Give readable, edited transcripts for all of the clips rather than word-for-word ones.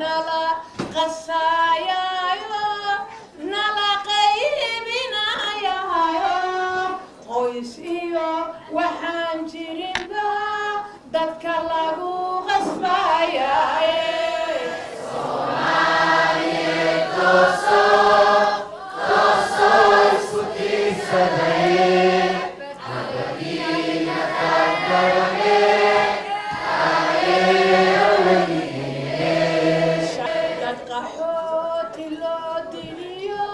nala qasaayayo nala qaybinayayo qoys iyo waxaan jirinba dadka lagu qasbayaye Soomaaliyeed tooso isku tiirsadaye hadadiina taageerane dad qaxooti loo diliyo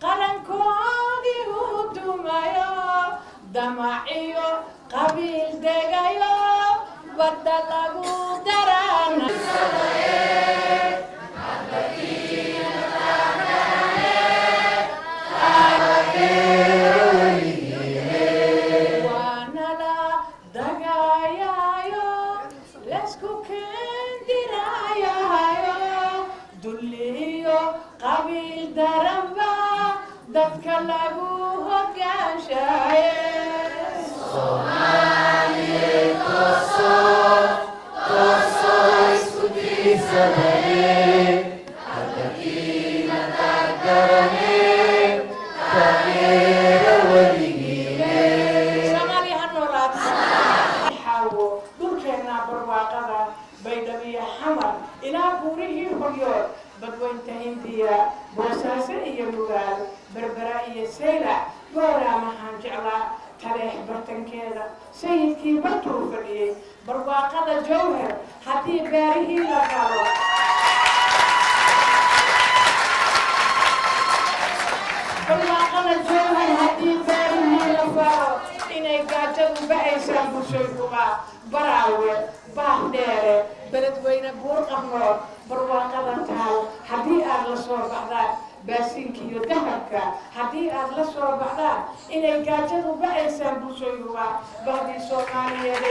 qarankoodii u dumayo damaciyo qabiil degayo badda lagu darana waanala dagayayo laysku kendirayayo dulliyo qabiil daranba dadka lagu hogaanshaye Soomaaliyeed tooso isku tiirsadaye hadadiina taageerane taageera weligiine Soomaaliya ha noolaad xaawo dhulkeenna barwaaqada baydhabiya xamar ilaa buurihii horyood badweynta hindiya boosaaso iyo lugaal berbera iyo saylac gooraa maxaan jeclaa taleex bartankeeda sayidkii bartuu fadhiyey barwaaqada jawhar haddii beerihii la falo barwaaqada jawhar haddii beerihii la falo inay gaajadu ba'aysaan bulshooykuba baraawe baahdeere beledweyne buurqabnood barwaaqada taal haddii aad la soo baxdaan baasiinka iyo dahabka haddii aad la soo baxdaan inay gaajadu ba'aysaan bulshooykuba bahdii Soomaaliyeed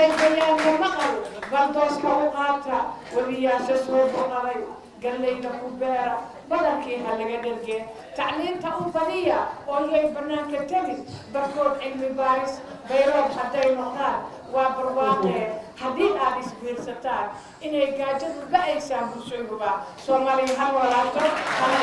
ee deegaanka maqal baldooska u qaata webiyaasha soo boqoray gallayda ku beera badarkii ha laga dherge tacliinta u badiya oo yay bannaanka tegin barkood cilmi baaris bayroob hadday noqdaan waa barwaaqee haddii aad isbiirsataan inay gaajadu ba'aysaan bulshooykuba Soomaaliya ha noolaato hana